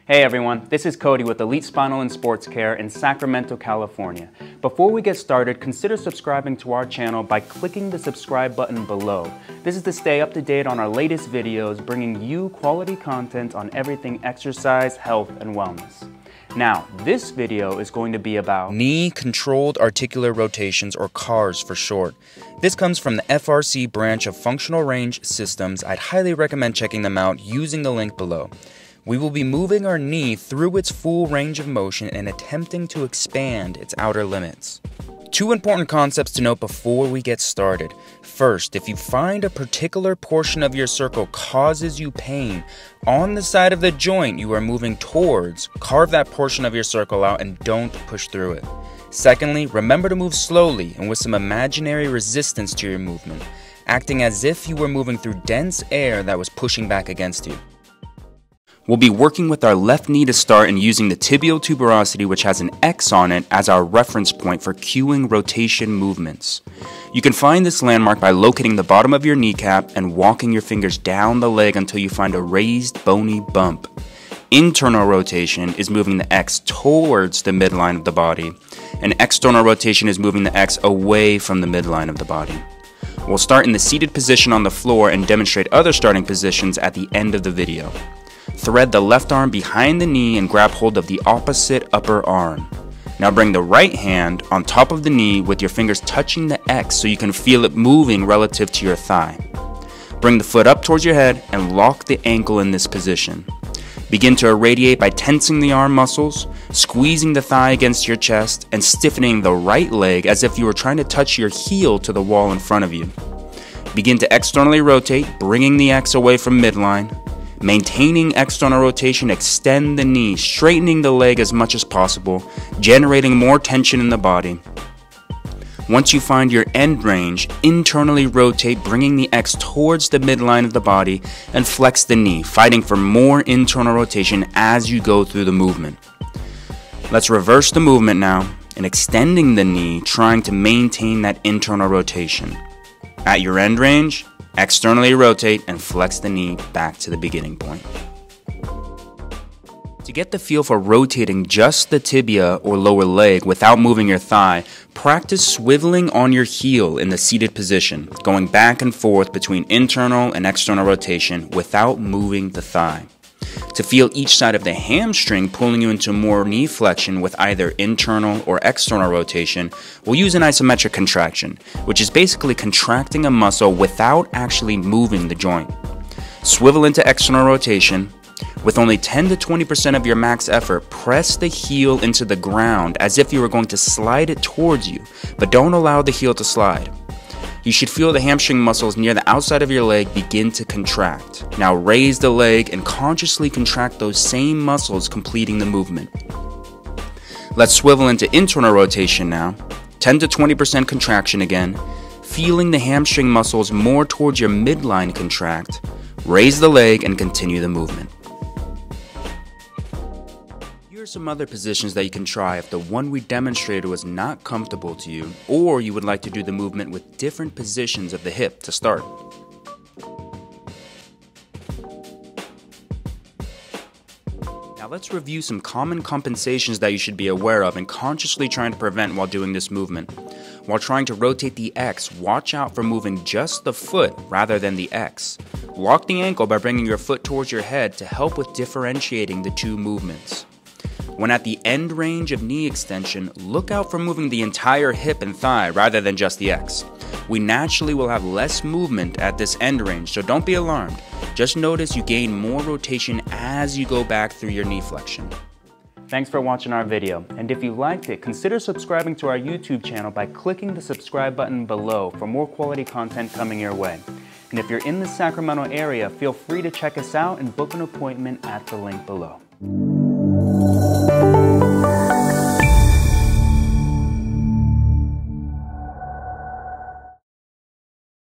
Hey everyone, this is Cody with Elite Spinal and Sports Care in Sacramento, California. Before we get started, consider subscribing to our channel by clicking the subscribe button below. This is to stay up to date on our latest videos, bringing you quality content on everything exercise, health, and wellness. Now, this video is going to be about knee controlled articular rotations, or CARs for short. This comes from the FRC branch of Functional Range Systems. I'd highly recommend checking them out using the link below. We will be moving our knee through its full range of motion and attempting to expand its outer limits. Two important concepts to note before we get started. First, if you find a particular portion of your circle causes you pain on the side of the joint you are moving towards, carve that portion of your circle out and don't push through it. Secondly, remember to move slowly and with some imaginary resistance to your movement, acting as if you were moving through dense air that was pushing back against you. We'll be working with our left knee to start and using the Tibial Tuberosity, which has an X on it, as our reference point for cueing rotation movements. You can find this landmark by locating the bottom of your kneecap and walking your fingers down the leg until you find a raised bony bump. Internal rotation is moving the X towards the midline of the body, and external rotation is moving the X away from the midline of the body. We'll start in the seated position on the floor and demonstrate other starting positions at the end of the video. Thread the left arm behind the knee and grab hold of the opposite upper arm. Now bring the right hand on top of the knee with your fingers touching the X so you can feel it moving relative to your thigh. Bring the foot up towards your head and lock the ankle in this position. Begin to irradiate by tensing the arm muscles, squeezing the thigh against your chest, and stiffening the right leg as if you were trying to touch your heel to the wall in front of you. Begin to externally rotate, bringing the X away from midline. Maintaining external rotation, extend the knee, straightening the leg as much as possible, generating more tension in the body. Once you find your end range, internally rotate, bringing the X towards the midline of the body, and flex the knee, fighting for more internal rotation as you go through the movement. Let's reverse the movement now, and extending the knee, trying to maintain that internal rotation. At your end range, externally rotate and flex the knee back to the beginning point. To get the feel for rotating just the tibia or lower leg without moving your thigh, practice swiveling on your heel in the seated position, going back and forth between internal and external rotation without moving the thigh. To feel each side of the hamstring pulling you into more knee flexion with either internal or external rotation, we'll use an isometric contraction, which is basically contracting a muscle without actually moving the joint. Swivel into external rotation. With only 10 to 20% of your max effort, press the heel into the ground as if you were going to slide it towards you, but don't allow the heel to slide. You should feel the hamstring muscles near the outside of your leg begin to contract. Now raise the leg and consciously contract those same muscles, completing the movement. Let's swivel into internal rotation now. 10 to 20% contraction again. Feeling the hamstring muscles more towards your midline contract. Raise the leg and continue the movement. Here are some other positions that you can try if the one we demonstrated was not comfortable to you, or you would like to do the movement with different positions of the hip to start. Now let's review some common compensations that you should be aware of and consciously trying to prevent while doing this movement. While trying to rotate the X, watch out for moving just the foot rather than the X. Lock the ankle by bringing your foot towards your head to help with differentiating the two movements. When at the end range of knee extension, look out for moving the entire hip and thigh rather than just the X. We naturally will have less movement at this end range, so don't be alarmed. Just notice you gain more rotation as you go back through your knee flexion. Thanks for watching our video, and if you liked it, consider subscribing to our YouTube channel by clicking the subscribe button below for more quality content coming your way. And if you're in the Sacramento area, feel free to check us out and book an appointment at the link below.